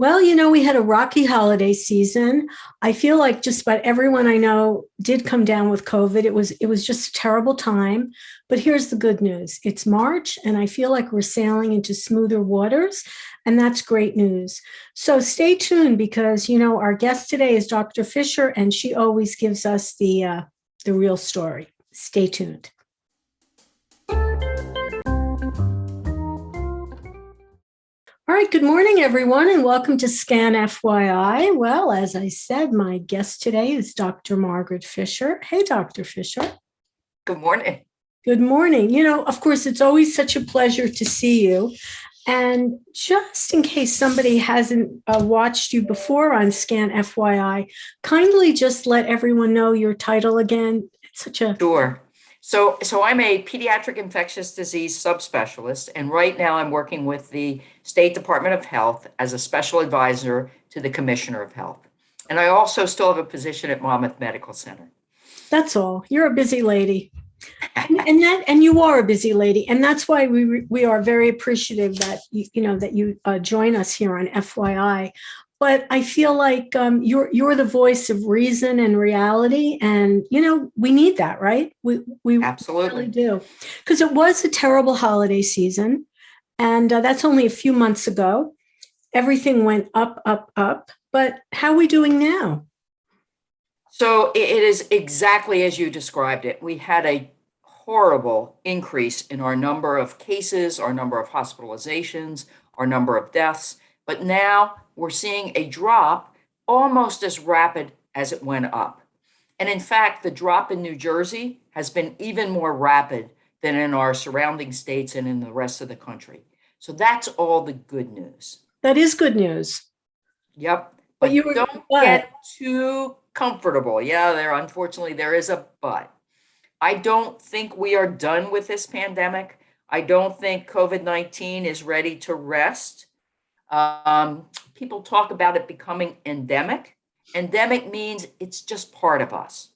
Well, we had a rocky holiday season. I feel like just about everyone I know did come down with COVID. It was just a terrible time. But here's the good news. It's March and I feel like we're sailing into smoother waters, and that's great news. So stay tuned because our guest today is Dr. Fisher and she always gives us the real story. Stay tuned. All right, good morning, everyone, and welcome to SCAN FYI. Well, as I said, my guest today is Dr. Margaret Fisher. Hey, Dr. Fisher. Good morning. Good morning. Of course, it's always such a pleasure to see you. And just in case somebody hasn't watched you before on SCAN FYI, kindly just let everyone know your title again. It's such a... Sure. So I'm a pediatric infectious disease subspecialist, and right now I'm working with the State Department of Health as a special advisor to the Commissioner of Health. And I also still have a position at Monmouth Medical Center. That's all. You're a busy lady. And you are a busy lady, and that's why we are very appreciative that you join us here on FYI. But I feel like you're the voice of reason and reality, and we need that, right? We Absolutely really do, because it was a terrible holiday season, and that's only a few months ago. Everything went up, up, up. But how are we doing now? So it is exactly as you described it. We had a horrible increase in our number of cases, our number of hospitalizations, our number of deaths. But now we're seeing a drop almost as rapid as it went up. And in fact, the drop in New Jersey has been even more rapid than in our surrounding states and in the rest of the country. So that's all the good news. That is good news. Yep. But don't get too comfortable. Yeah, unfortunately, there is a but. I don't think we are done with this pandemic. I don't think COVID-19 is ready to rest. People talk about it becoming endemic. Endemic means it's just part of us.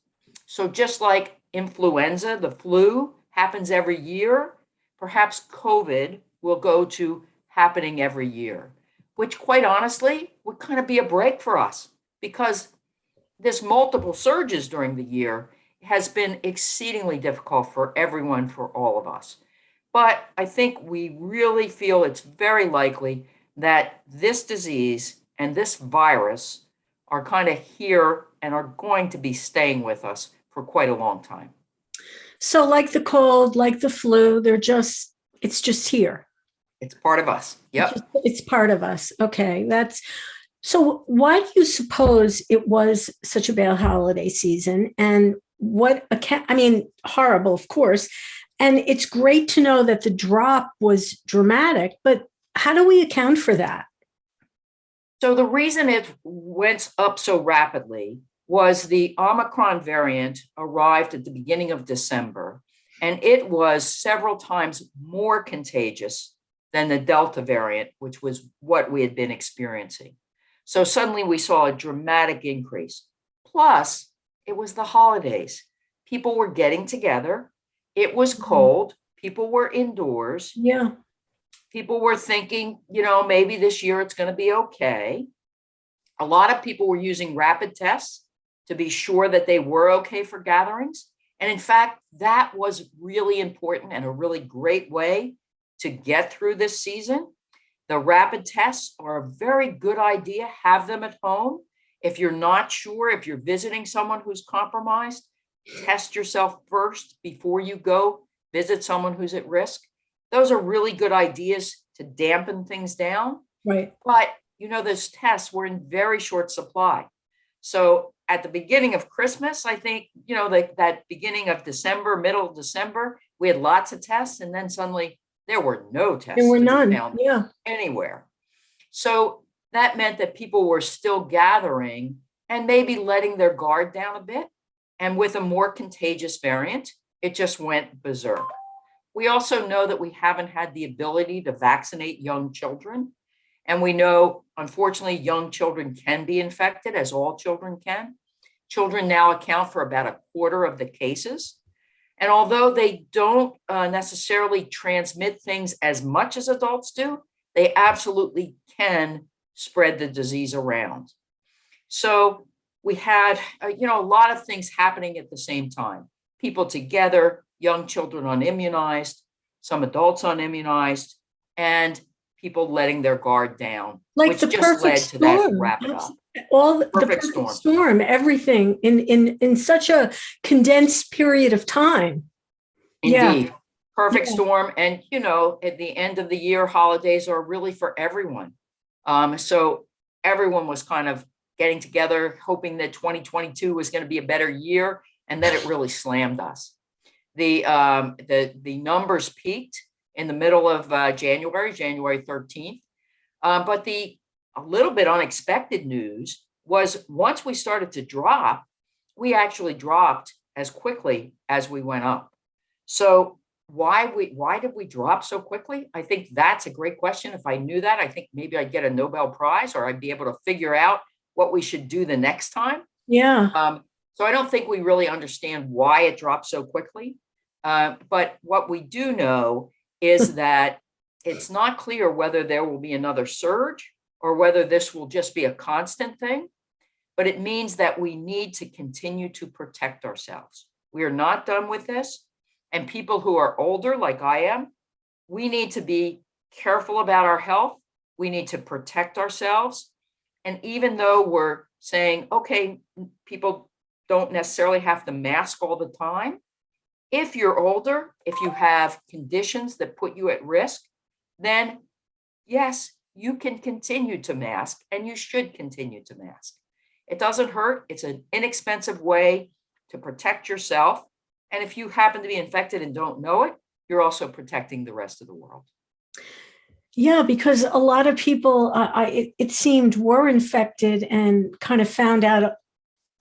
So just like influenza, the flu happens every year, perhaps COVID will go to happening every year, which quite honestly would kind of be a break for us because this multiple surges during the year has been exceedingly difficult for everyone, for all of us. But I think we really feel it's very likely that this disease and this virus are kind of here and are going to be staying with us for quite a long time. So like the cold, like the flu, it's just here. It's part of us. Yep. It's part of us. Okay. So why do you suppose it was such a bad holiday season? And horrible, of course. And it's great to know that the drop was dramatic, but how do we account for that? So the reason it went up so rapidly was the Omicron variant arrived at the beginning of December, and it was several times more contagious than the Delta variant, which was what we had been experiencing. So suddenly we saw a dramatic increase. Plus, it was the holidays. People were getting together. It was cold. People were indoors. Yeah. People were thinking, maybe this year it's going to be okay. A lot of people were using rapid tests to be sure that they were okay for gatherings. And in fact, that was really important and a really great way to get through this season. The rapid tests are a very good idea. Have them at home. If you're not sure, if you're visiting someone who's compromised, test yourself first before you go visit someone who's at risk. Those are really good ideas to dampen things down. Right. But, those tests were in very short supply. So at the beginning of Christmas, I think, that beginning of December, middle of December, we had lots of tests. And then suddenly there were no tests. There were none. Found Yeah. Anywhere. So that meant that people were still gathering and maybe letting their guard down a bit. And with a more contagious variant, it just went berserk. We also know that we haven't had the ability to vaccinate young children. And we know, unfortunately, young children can be infected, as all children can. Children now account for about a quarter of the cases. And although they don't necessarily transmit things as much as adults do, they absolutely can spread the disease around. So we had, a lot of things happening at the same time. People together, young children unimmunized, some adults unimmunized, and people letting their guard down, Like which the just perfect led to that storm. wrap it up. All the Perfect perfect storm. storm, everything in such a condensed period of time. Indeed. Yeah. Perfect Yeah. storm. And, at the end of the year, holidays are really for everyone. So everyone was kind of getting together, hoping that 2022 was going to be a better year. And then it really slammed us. The numbers peaked in the middle of January 13th. But a little bit unexpected news was once we started to drop, we actually dropped as quickly as we went up. So why did we drop so quickly? I think that's a great question. If I knew that, I think maybe I'd get a Nobel Prize, or I'd be able to figure out what we should do the next time. Yeah. So I don't think we really understand why it dropped so quickly. But what we do know is that it's not clear whether there will be another surge or whether this will just be a constant thing. But it means that we need to continue to protect ourselves. We are not done with this. And people who are older, like I am, we need to be careful about our health. We need to protect ourselves. And even though we're saying, okay, people don't necessarily have to mask all the time, if you're older, if you have conditions that put you at risk, then yes, you can continue to mask, and you should continue to mask. It doesn't hurt. It's an inexpensive way to protect yourself. And if you happen to be infected and don't know it, you're also protecting the rest of the world. Yeah, because a lot of people, it seemed, were infected and kind of found out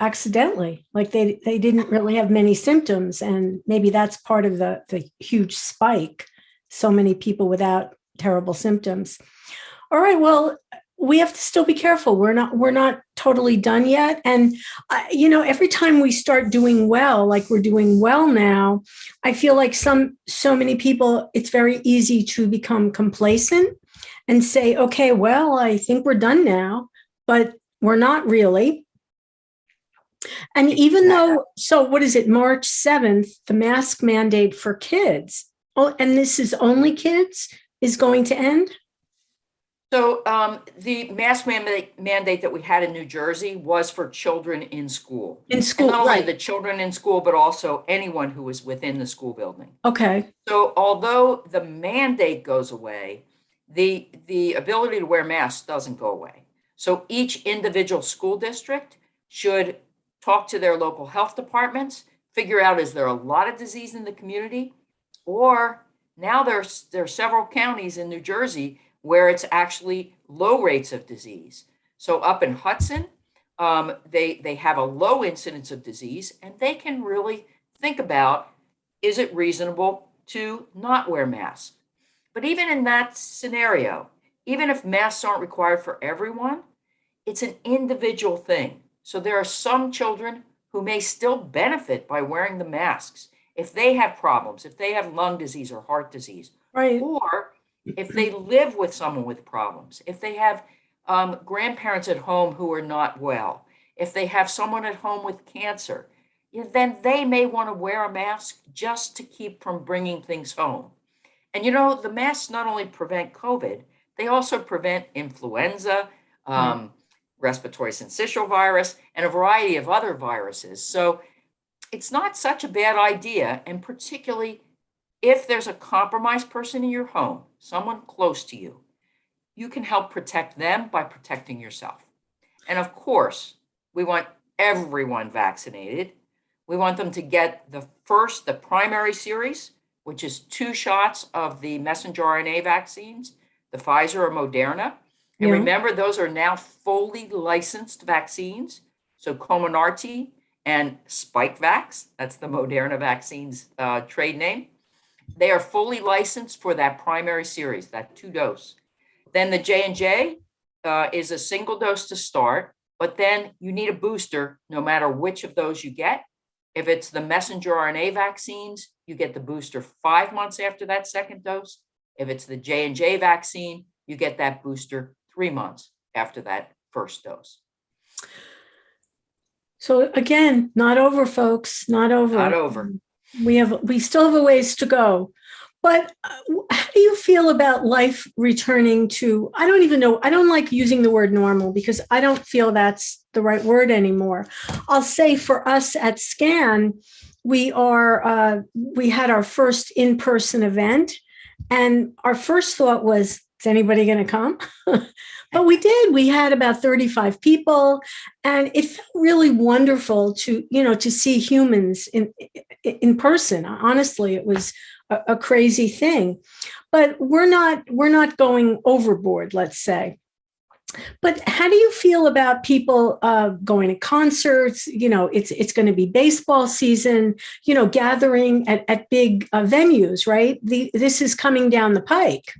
accidentally, like they didn't really have many symptoms. And maybe that's part of the huge spike. So many people without terrible symptoms. All right, well, we have to still be careful. We're not totally done yet. And, every time we start doing well, like we're doing well now, I feel like so many people, it's very easy to become complacent and say, okay, well, I think we're done now, but we're not really. And even though, so what is it, March 7th, the mask mandate for kids, and this is only kids, is going to end? So the mask mandate that we had in New Jersey was for children in school. In school, and not right. only the children in school, but also anyone who was within the school building. Okay. So although the mandate goes away, the ability to wear masks doesn't go away. So each individual school district should talk to their local health departments, figure out, is there a lot of disease in the community? Or now there are several counties in New Jersey where it's actually low rates of disease. So up in Hudson, they have a low incidence of disease, and they can really think about, is it reasonable to not wear masks? But even in that scenario, even if masks aren't required for everyone, it's an individual thing. So there are some children who may still benefit by wearing the masks if they have problems, if they have lung disease or heart disease, right, or if they live with someone with problems, if they have grandparents at home who are not well, if they have someone at home with cancer, then they may want to wear a mask just to keep from bringing things home. And the masks not only prevent COVID, they also prevent influenza, respiratory syncytial virus, and a variety of other viruses. So it's not such a bad idea, and particularly if there's a compromised person in your home, someone close to you, you can help protect them by protecting yourself. And of course, we want everyone vaccinated. We want them to get the primary series, which is 2 shots of the messenger RNA vaccines, the Pfizer or Moderna. And remember, those are now fully licensed vaccines. So Comirnaty and Spikevax, that's the Moderna vaccine's trade name. They are fully licensed for that primary series, that 2-dose. Then the J&J is a single dose to start, but then you need a booster no matter which of those you get. If it's the messenger RNA vaccines, you get the booster 5 months after that second dose. If it's the J&J vaccine, you get that booster 3 months after that first dose. So again, not over, folks, not over. Not over. We still have a ways to go. But how do you feel about life returning to, I don't even know, I don't like using the word normal because I don't feel that's the right word anymore. I'll say for us at SCAN, we had our first in-person event, and our first thought was, is anybody going to come? But we did. We had about 35 people, and it felt really wonderful to see humans in person. Honestly, it was a crazy thing, but we're not going overboard, let's say. But how do you feel about people going to concerts? It's going to be baseball season, gathering at big venues, right? This is coming down the pike.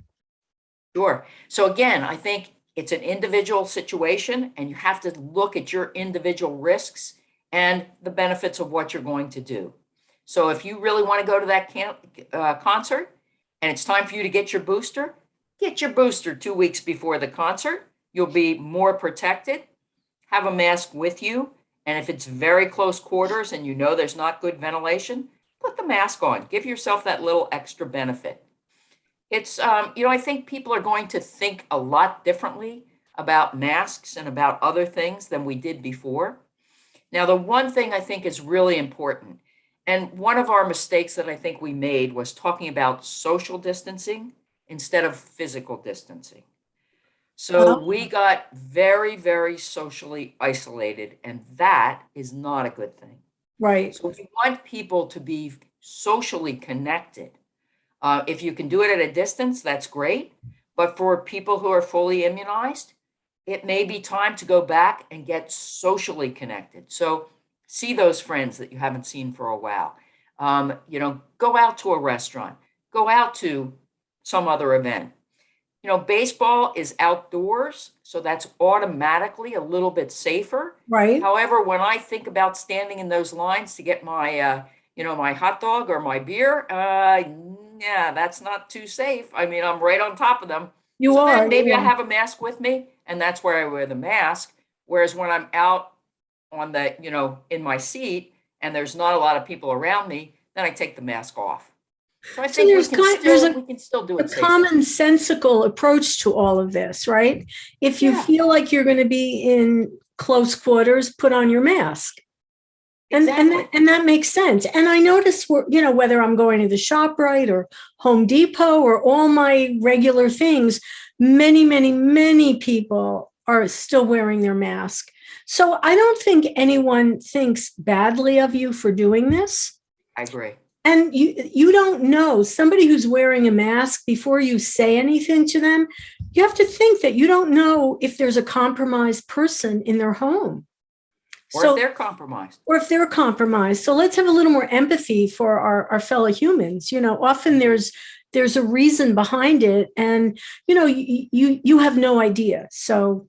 Sure. So again, I think it's an individual situation, and you have to look at your individual risks and the benefits of what you're going to do. So if you really want to go to that concert and it's time for you to get your booster 2 weeks before the concert. You'll be more protected. Have a mask with you. And if it's very close quarters and you know there's not good ventilation, put the mask on. Give yourself that little extra benefit. It's, I think people are going to think a lot differently about masks and about other things than we did before. Now, the one thing I think is really important, and one of our mistakes that I think we made was talking about social distancing instead of physical distancing. So we got very, very socially isolated, and that is not a good thing. Right. So if you want people to be socially connected, if you can do it at a distance, that's great. But for people who are fully immunized, it may be time to go back and get socially connected. So see those friends that you haven't seen for a while. Go out to a restaurant, go out to some other event. Baseball is outdoors, so that's automatically a little bit safer. Right. However, when I think about standing in those lines to get my, my hot dog or my beer, yeah, that's not too safe. I mean, I'm right on top of them. Then maybe I have a mask with me, and that's where I wear the mask. Whereas when I'm out on the, in my seat and there's not a lot of people around me, then I take the mask off. So I think we can still do it safely. Commonsensical approach to all of this, right? If you feel like you're going to be in close quarters, put on your mask. Exactly. And that makes sense. And I notice, whether I'm going to the ShopRite or Home Depot or all my regular things, many, many, many people are still wearing their mask. So I don't think anyone thinks badly of you for doing this. I agree. And you don't know somebody who's wearing a mask before you say anything to them. You have to think that you don't know if there's a compromised person in their home. Or if they're compromised. So let's have a little more empathy for our fellow humans. Often there's a reason behind it, and you have no idea. So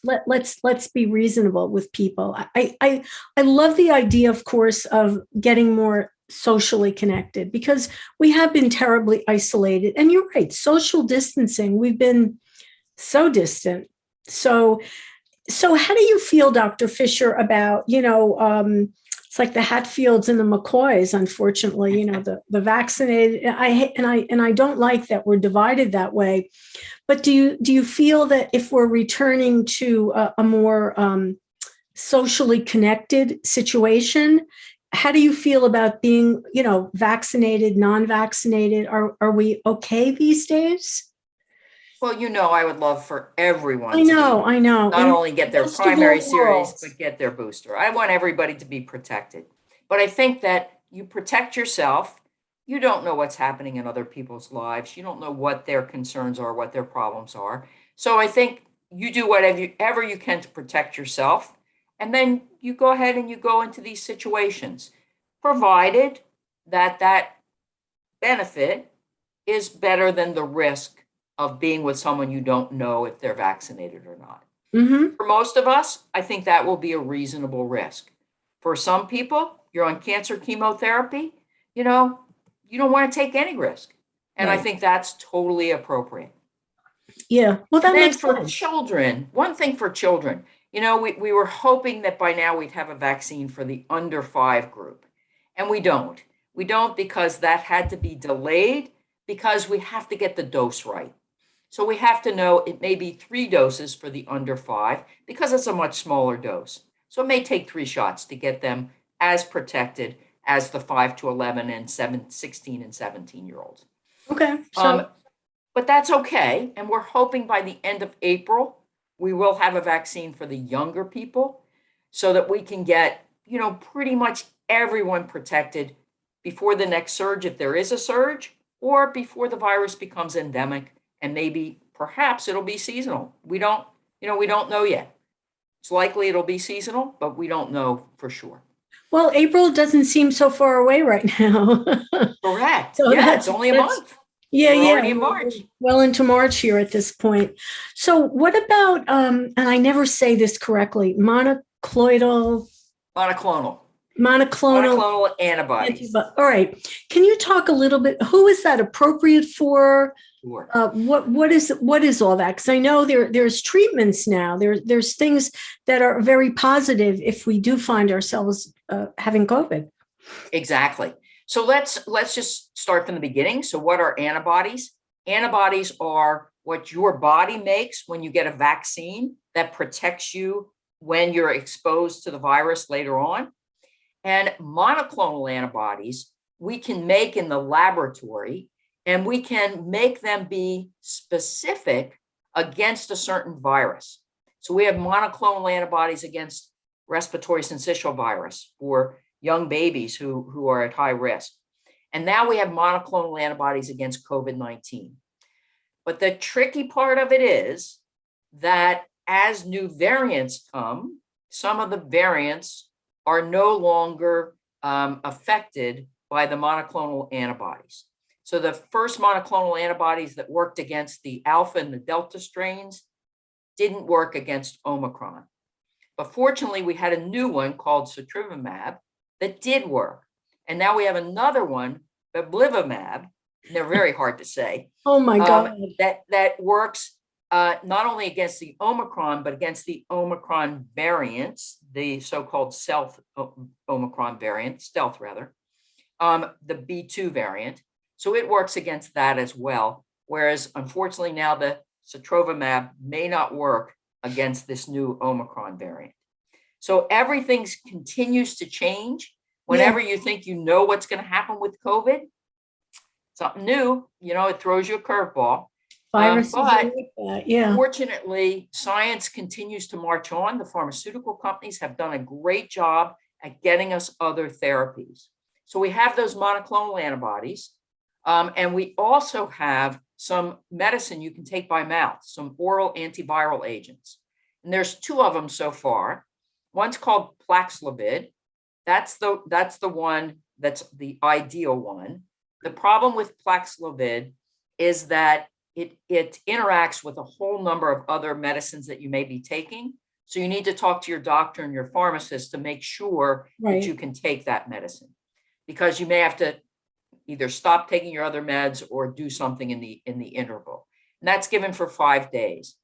let's be reasonable with people. I love the idea, of course, of getting more socially connected, because we have been terribly isolated. And you're right, social distancing, we've been so distant. So how do you feel, Dr. Fisher, about, it's like the Hatfields and the McCoys, unfortunately, the vaccinated. I don't like that we're divided that way. But do you feel that if we're returning to a more socially connected situation, how do you feel about being, vaccinated, non-vaccinated? Are we okay these days? Well, I would love for everyone I know. not only get their primary series, but get their booster. I want everybody to be protected. But I think that you protect yourself. You don't know what's happening in other people's lives. You don't know what their concerns are, what their problems are. So I think you do whatever you can to protect yourself. And then you go ahead and you go into these situations, provided that benefit is better than the risk of being with someone you don't know if they're vaccinated or not. Mm-hmm. For most of us, I think that will be a reasonable risk. For some people, you're on cancer chemotherapy, you don't want to take any risk. And right. I think that's totally appropriate. Yeah. Well, that And then makes for sense. children, one thing for children, we were hoping that by now we'd have a vaccine for the under 5 group. And we don't. We don't because that had to be delayed because we have to get the dose right. So we have to know it may be 3 doses for the under 5 because it's a much smaller dose. So it may take 3 shots to get them as protected as the 5 to 11 and 16 and 17-year-olds. Okay. So But that's okay. And we're hoping by the end of April, we will have a vaccine for the younger people so that we can get, pretty much everyone protected before the next surge, if there is a surge, or before the virus becomes endemic and maybe perhaps it'll be seasonal. We don't know yet. It's likely it'll be seasonal, but we don't know for sure. well, April doesn't seem so far away right now. Correct. So Yeah, it's only a month. Yeah, We're yeah. already in March. Well into March here at this point. So what about and I never say this correctly, monoclonal Monoclonal antibodies. All right. Can you talk a little bit? Who is that appropriate for? Sure. What is all that? Because I know there's treatments now. There's things that are very positive if we do find ourselves having COVID. Exactly. So let's just start from the beginning. So what are antibodies? Antibodies are what your body makes when you get a vaccine that protects you when you're exposed to the virus later on. And monoclonal antibodies we can make in the laboratory, and we can make them be specific against a certain virus. So we have monoclonal antibodies against respiratory syncytial virus for young babies who are at high risk. And now we have monoclonal antibodies against COVID-19. But the tricky part of it is that as new variants come, some of the variants are no longer affected by the monoclonal antibodies. So the first monoclonal antibodies that worked against the Alpha and the Delta strains didn't work against Omicron. But fortunately, we had a new one called sotrovimab that did work. And now we have another one, beblivimab, and they're very hard to say. Oh my God. That works not only against the Omicron, but against the Omicron variants, the so-called stealth Omicron variant, stealth rather, the B2 variant. So it works against that as well. Whereas unfortunately now the sotrovimab may not work against this new Omicron variant. So everything continues to change. Whenever you think you know what's going to happen with COVID, something new, it throws you a curveball. Viruses but like that, yeah. Fortunately, science continues to march on. The pharmaceutical companies have done a great job at getting us other therapies. So we have those monoclonal antibodies, and we also have some medicine you can take by mouth, some oral antiviral agents. And there's 2 of them so far. One's called Paxlovid. That's the one that's the ideal one. The problem with Paxlovid is that it interacts with a whole number of other medicines that you may be taking. So you need to talk to your doctor and your pharmacist to make sure that you can take that medicine, because you may have to either stop taking your other meds or do something in the interval. And that's given for 5 days.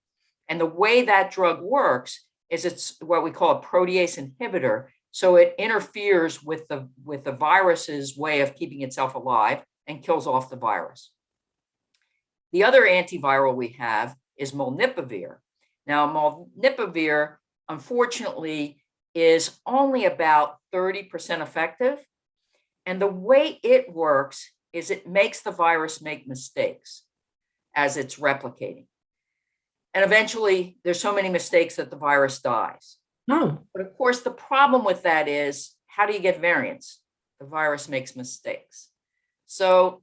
And the way that drug works is it's what we call a protease inhibitor. So it interferes with the virus's way of keeping itself alive and kills off the virus. The other antiviral we have is molnupiravir. Now, molnupiravir, unfortunately, is only about 30% effective. And the way it works is it makes the virus make mistakes as it's replicating. And eventually, there's so many mistakes that the virus dies. Oh. But of course, the problem with that is, how do you get variants? The virus makes mistakes. So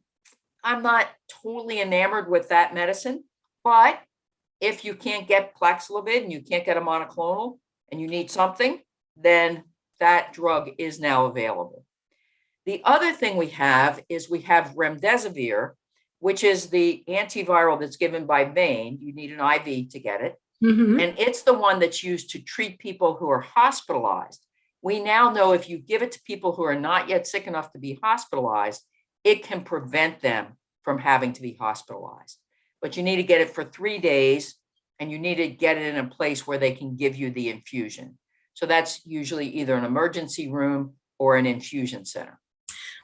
I'm not totally enamored with that medicine, but if you can't get Paxlovid and you can't get a monoclonal and you need something, then that drug is now available. The other thing we have is we have remdesivir, which is the antiviral that's given by vein. You need an IV to get it. Mm-hmm. And it's the one that's used to treat people who are hospitalized. We now know if you give it to people who are not yet sick enough to be hospitalized, it can prevent them from having to be hospitalized. but you need to get it for 3 days, and you need to get it in a place where they can give you the infusion. So that's usually either an emergency room or an infusion center.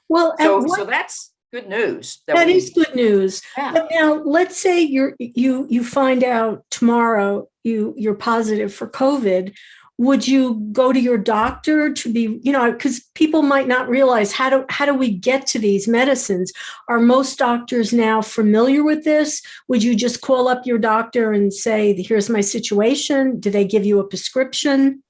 Well, so that's good news. That is good news. Yeah. But now let's say you find out tomorrow you're positive for COVID. Would you go to your doctor to be, because people might not realize how do we get to these medicines? Are most doctors now familiar with this? Would you just call up your doctor and say, here's my situation? Do they give you a prescription?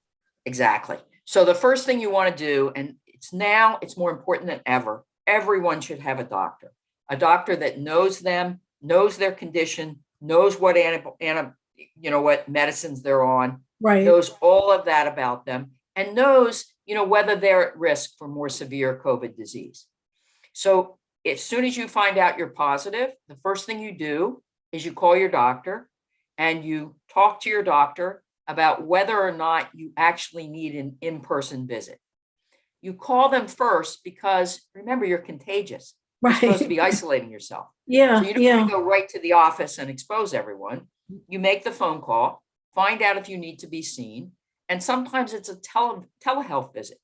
Exactly. So the first thing you want to do, and it's more important than ever, everyone should have a doctor that knows them, knows their condition, knows what what medicines they're on, right, knows all of that about them, and knows, whether they're at risk for more severe COVID disease. So as soon as you find out you're positive, the first thing you do is you call your doctor and you talk to your doctor about whether or not you actually need an in-person visit. You call them first because, remember, you're contagious. You're supposed to be isolating yourself. Yeah. So you don't want to go right to the office and expose everyone. You make the phone call, find out if you need to be seen. And sometimes it's a telehealth visit.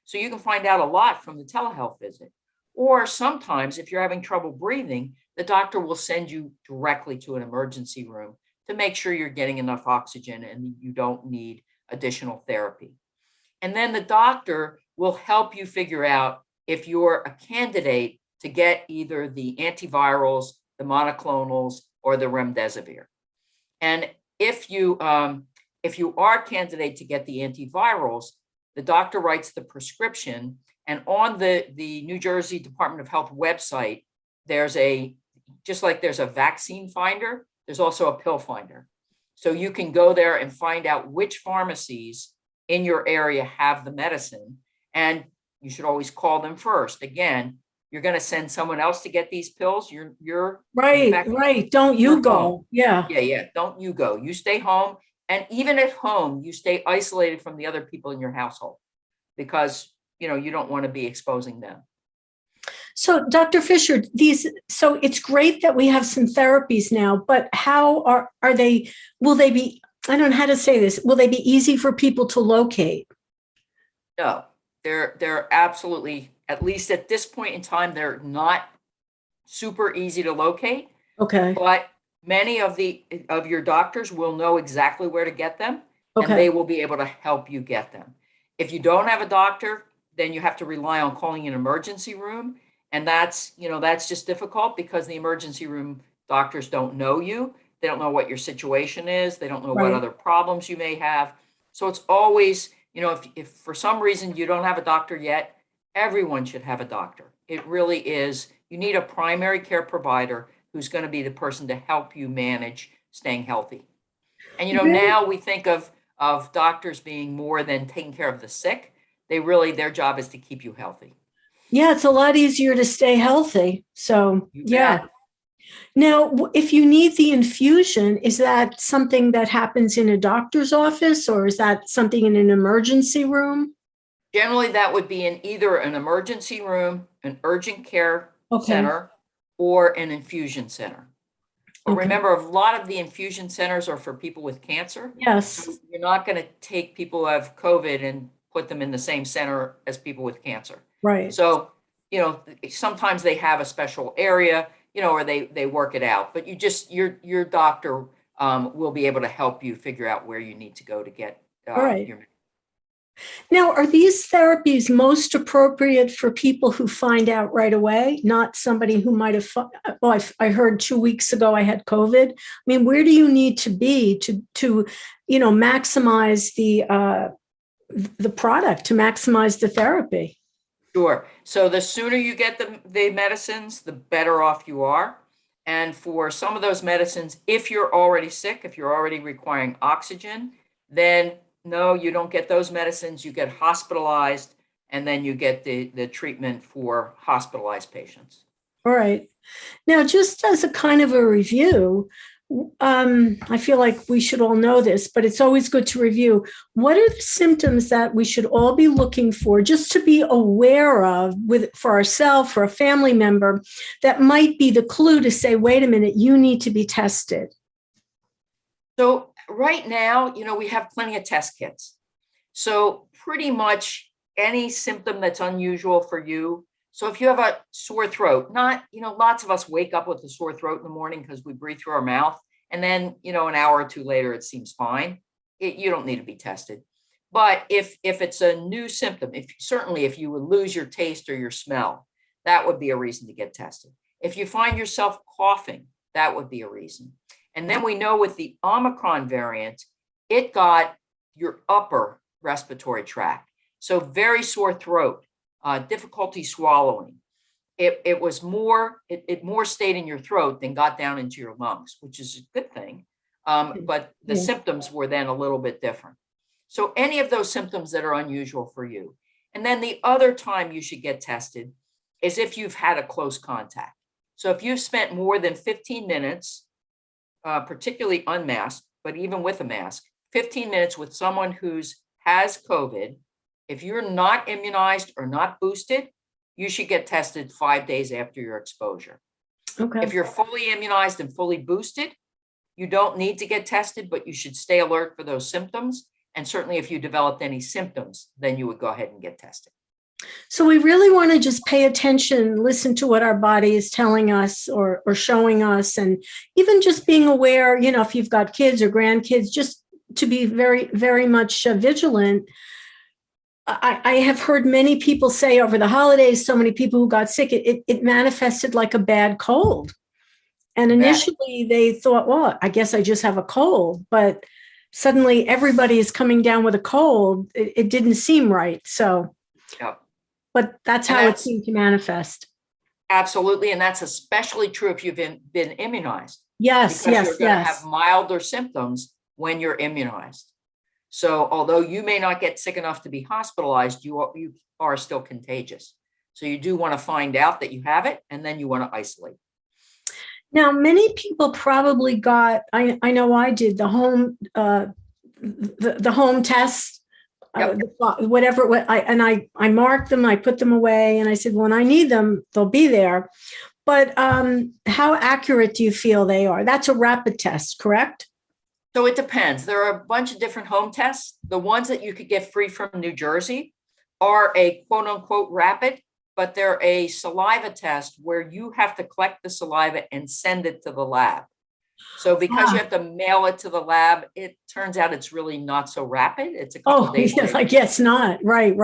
So you can find out a lot from the telehealth visit. Or sometimes if you're having trouble breathing, the doctor will send you directly to an emergency room to make sure you're getting enough oxygen and you don't need additional therapy. And then the doctor will help you figure out if you're a candidate to get either the antivirals, the monoclonals, or the remdesivir. And if you are a candidate to get the antivirals, the doctor writes the prescription, and on the New Jersey Department of Health website, just like there's a vaccine finder, there's also a pill finder. So you can go there and find out which pharmacies in your area have the medicine, and you should always call them first. Again, you're going to send someone else to get these pills. You're right. Don't you go? Home. Yeah. Don't you go? You stay home, and even at home, you stay isolated from the other people in your household because you don't want to be exposing them. So, Dr. Fisher, so it's great that we have some therapies now, but how are they? Will they be? I don't know how to say this. Will they be easy for people to locate? No, they're absolutely, at least at this point in time, they're not super easy to locate. Okay. But many of your doctors will know exactly where to get them, and they will be able to help you get them. If you don't have a doctor, then you have to rely on calling an emergency room, and that's just difficult because the emergency room doctors don't know you. They don't know what your situation is. They don't know what other problems you may have. So it's always, if for some reason you don't have a doctor yet, everyone should have a doctor. It really is. You need a primary care provider who's going to be the person to help you manage staying healthy. And, now we think of doctors being more than taking care of the sick. Their job is to keep you healthy. Yeah, it's a lot easier to stay healthy. So, yeah. Now, if you need the infusion, is that something that happens in a doctor's office, or is that something in an emergency room? Generally, that would be in either an emergency room, an urgent care center, or an infusion center. But remember, a lot of the infusion centers are for people with cancer. Yes. So you're not going to take people who have COVID and put them in the same center as people with cancer. Right. So, sometimes they have a special area, or they work it out, but your doctor will be able to help you figure out where you need to go to get your. Now, are these therapies most appropriate for people who find out right away, not somebody who might have, I heard 2 weeks ago I had COVID. I mean, where do you need to be to maximize the product, to maximize the therapy? Sure. So the sooner you get the medicines, the better off you are. And for some of those medicines, if you're already sick, if you're already requiring oxygen, then no, you don't get those medicines. You get hospitalized, and then you get the treatment for hospitalized patients. All right. Now, just as a kind of a review, I feel like we should all know this, but it's always good to review. What are the symptoms that we should all be looking for, just to be aware of for ourselves, for a family member, that might be the clue to say, wait a minute, you need to be tested? So right now, we have plenty of test kits. So pretty much any symptom that's unusual for you. So if you have a sore throat, lots of us wake up with a sore throat in the morning because we breathe through our mouth. And then, an hour or two later, it seems fine. You don't need to be tested. But if it's a new symptom, if you would lose your taste or your smell, that would be a reason to get tested. If you find yourself coughing, that would be a reason. And then we know with the Omicron variant, it got your upper respiratory tract. So very sore throat, difficulty swallowing. It more stayed in your throat than got down into your lungs, which is a good thing. But the symptoms were then a little bit different. So any of those symptoms that are unusual for you. And then the other time you should get tested is if you've had a close contact. So if you've spent more than 15 minutes, particularly unmasked, but even with a mask, 15 minutes with someone has COVID, if you're not immunized or not boosted, you should get tested 5 days after your exposure. Okay. If you're fully immunized and fully boosted, you don't need to get tested, but you should stay alert for those symptoms. And certainly if you developed any symptoms, then you would go ahead and get tested. So we really want to just pay attention, listen to what our body is telling us or showing us, and even just being aware, if you've got kids or grandkids, just to be very, very much vigilant. I have heard many people say over the holidays, so many people who got sick, it manifested like a bad cold. And initially they thought, well, I guess I just have a cold, but suddenly everybody is coming down with a cold. It didn't seem right. So, but that's how it seemed to manifest. Absolutely. And that's especially true if you've been immunized. Yes, because you're going to have milder symptoms when you're immunized. So although you may not get sick enough to be hospitalized, you are still contagious. So you do want to find out that you have it, and then you want to isolate. Now, many people probably got, I know I did, the home the home test, whatever. I marked them, I put them away, and I said, when I need them, they'll be there. But how accurate do you feel they are? That's a rapid test, correct? So it depends. There are a bunch of different home tests. The ones that you could get free from New Jersey are a quote unquote rapid, but they're a saliva test where you have to collect the saliva and send it to the lab. So because you have to mail it to the lab, it turns out it's really not so rapid. It's a couple days later. I guess not. Right.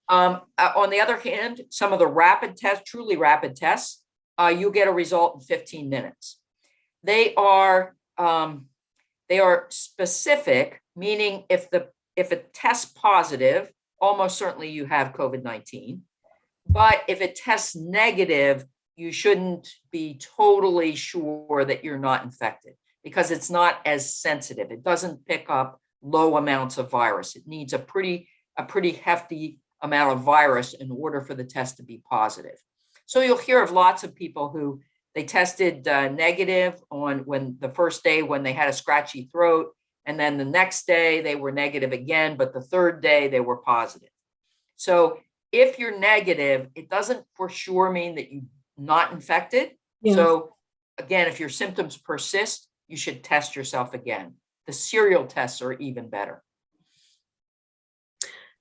On the other hand, some of the rapid tests, truly rapid tests, you get a result in 15 minutes. They are specific, meaning if it tests positive, almost certainly you have COVID-19. But if it tests negative, you shouldn't be totally sure that you're not infected because it's not as sensitive. It doesn't pick up low amounts of virus. It needs a pretty hefty amount of virus in order for the test to be positive. So you'll hear of lots of people who they tested negative when the first day when they had a scratchy throat, and then the next day they were negative again, but the third day they were positive. So if you're negative, it doesn't for sure mean that you're not infected. Yeah. So again, if your symptoms persist, you should test yourself again. The serial tests are even better.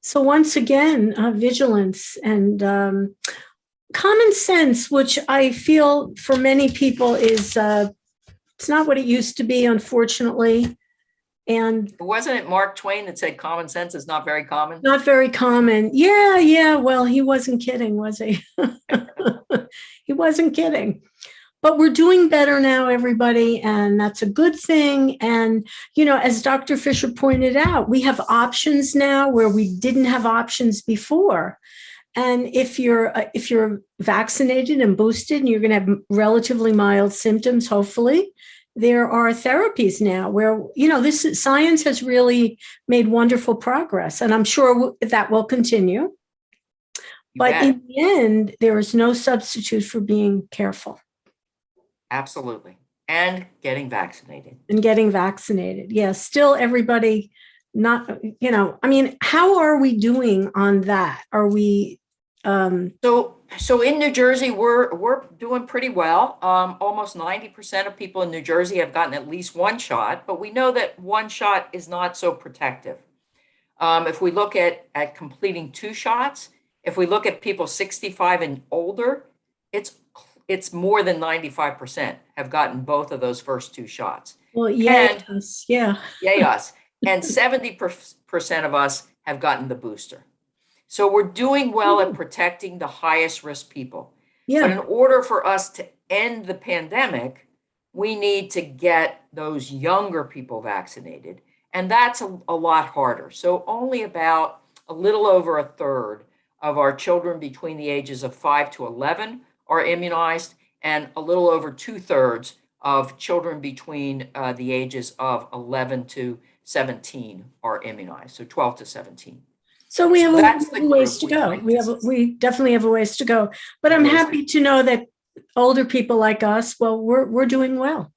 So once again, vigilance and common sense, which I feel for many people is it's not what it used to be, unfortunately. And wasn't it Mark Twain that said common sense is not very common? Not very common. Yeah. Well, he wasn't kidding, was he? He wasn't kidding. But we're doing better now, everybody, and that's a good thing. And, as Dr. Fisher pointed out, we have options now where we didn't have options before. And if you're vaccinated and boosted and you're going to have relatively mild symptoms, hopefully, there are therapies now where, science has really made wonderful progress. And I'm sure that will continue. But in the end, there is no substitute for being careful. Absolutely. and getting vaccinated. And getting vaccinated. Yeah, still everybody not, I mean, how are we doing on that? Are we So in New Jersey, we're doing pretty well. Almost 90% of people in New Jersey have gotten at least one shot, but we know that one shot is not so protective. If we look at completing two shots, if we look at people 65 and older, it's more than 95% have gotten both of those first two shots. well, yay And us, yeah. yay us. And 70% of us have gotten the booster. So we're doing well at protecting the highest risk people. But in Yeah. order for us to end the pandemic, we need to get those younger people vaccinated. And that's a lot harder. So only about a little over a third of our children between the ages of 5 to 11 are immunized, and a little over 2/3 of children between the ages of 11 to 17 are immunized, so 12 to 17. So we have So a that's the ways group to we go. fight We have, this. we definitely have a ways to go. But I'm happy to know that older people like us, well, we're doing well.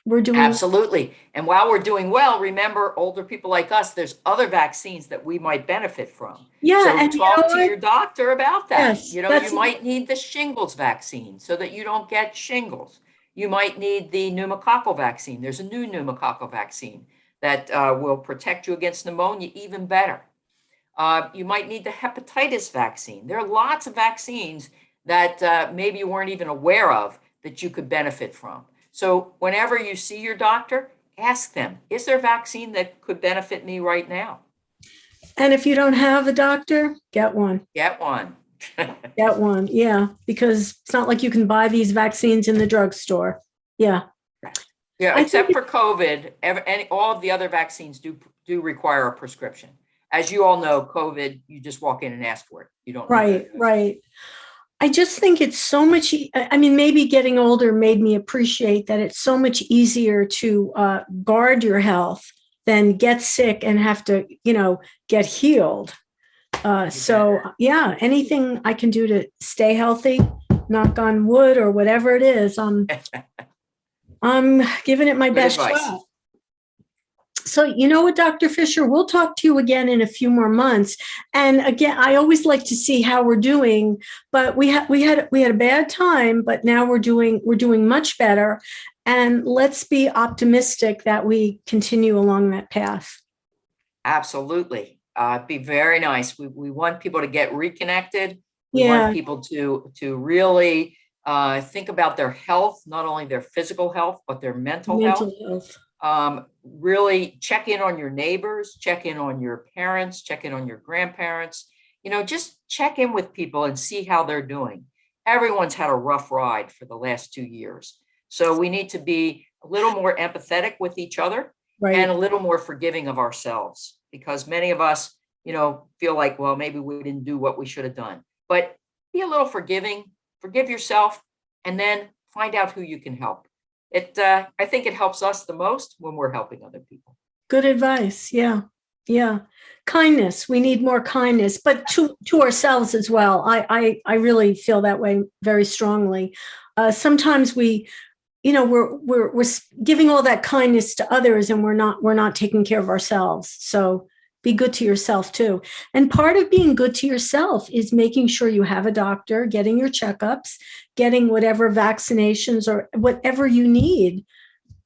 We're doing Absolutely. And while we're doing well, remember, older people like us, there's other vaccines that we might benefit from. Yeah, So and you know talk to what? your doctor about that. Yes, You know, you that's might need the shingles vaccine so that you don't get shingles. You might need the pneumococcal vaccine. There's a new pneumococcal vaccine that will protect you against pneumonia even better. You might need the hepatitis vaccine. There are lots of vaccines that maybe you weren't even aware of that you could benefit from. So whenever you see your doctor, ask them, is there a vaccine that could benefit me right now? and if you don't have a doctor, get one. Get one. Get one. Yeah, because it's not like you can buy these vaccines in the drugstore. Yeah. Yeah, I except think for COVID, all of the other vaccines do require a prescription. As you all know, COVID, you just walk in and ask for it. You don't need right, a right. I just think it's so much. I mean, maybe getting older made me appreciate that it's so much easier to guard your health than get sick and have to, get healed. So, yeah, anything I can do to stay healthy, knock on wood or whatever it is, I'm giving it my Good best advice. shot. So, you know what, Dr. Fisher, we'll talk to you again in a few more months. And again, I always like to see how we're doing, but we had a bad time, but now we're doing much better. And let's be optimistic that we continue along that path. Absolutely. It'd be very nice. We want people to get reconnected. We Yeah. want people to really think about their health, not only their physical health, but their mental health. Really check in on your neighbors, check in on your parents, check in on your grandparents. Just check in with people and see how they're doing. Everyone's had a rough ride for the last 2 years. So we need to be a little more empathetic with each other, Right. and a little more forgiving of ourselves, because many of us, feel like, well, maybe we didn't do what we should have done. But be a little forgiving, forgive yourself, and then find out who you can help. I think it helps us the most when we're helping other people. Good advice. Yeah. Yeah. Kindness. We need more kindness, but to ourselves as well. I really feel that way very strongly. Sometimes we're giving all that kindness to others and we're not taking care of ourselves. So be good to yourself too. And part of being good to yourself is making sure you have a doctor, getting your checkups, getting whatever vaccinations or whatever you need.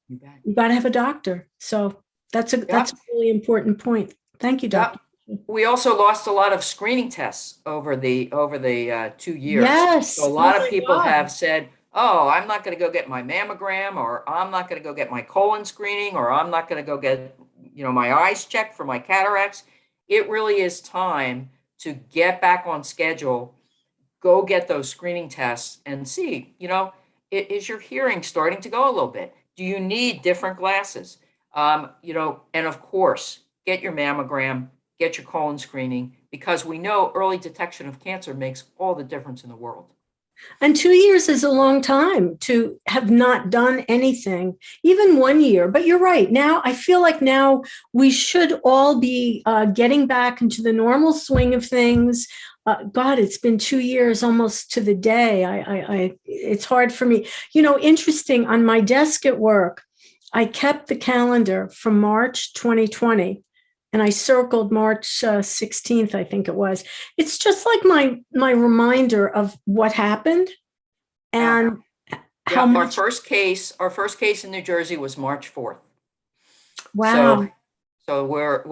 You got to have a doctor. So that's a really important point. Thank you, Doctor. We also lost a lot of screening tests over the 2 years. Yes. So a lot of people have said, oh, I'm not going to go get my mammogram, or I'm not going to go get my colon screening, or I'm not going to go get, my eyes checked for my cataracts. It really is time to get back on schedule, go get those screening tests and see, is your hearing starting to go a little bit? Do you need different glasses? And of course, get your mammogram, get your colon screening, because we know early detection of cancer makes all the difference in the world. And 2 years is a long time to have not done anything, even 1 year. But you're right. Now, I feel like now we should all be getting back into the normal swing of things. God, it's been 2 years almost to the day. It's hard for me. Interesting, on my desk at work, I kept the calendar from March 2020 and I circled March 16th, I think it was. It's just like my reminder of what happened and how our much. first case in New Jersey was March 4th. Wow. So we're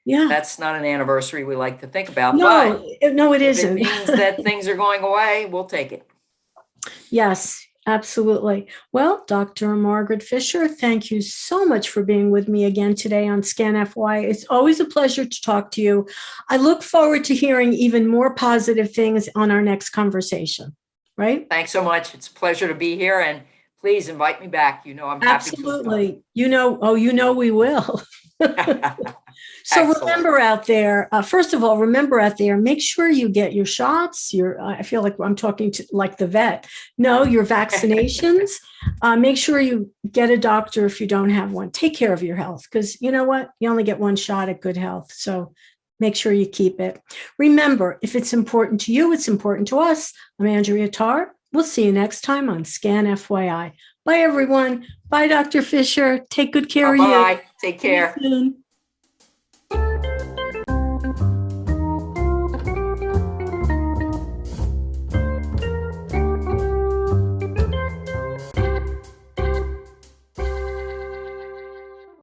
Yeah. that's not an anniversary we like to think about. No, no, it if isn't. it means that things are going away, we'll take it. Yes, absolutely. Well, Dr. Margaret Fisher, thank you so much for being with me again today on SCAN FYI. It's always a pleasure to talk to you. I look forward to hearing even more positive things on our next conversation, right? Thanks so much. It's a pleasure to be here, and please invite me back. I'm happy to. Absolutely. We will. So Excellent. remember out there, first of all, make sure you get your shots. I feel like I'm talking to like the vet. No, your vaccinations. Make sure you get a doctor if you don't have one. Take care of your health, because you know what? You only get one shot at good health. So make sure you keep it. Remember, if it's important to you, it's important to us. I'm Andrea Tarr. We'll see you next time on SCAN FYI. Bye, everyone. Bye, Dr. Fisher. Take good care of you. Bye. Take care. See you soon.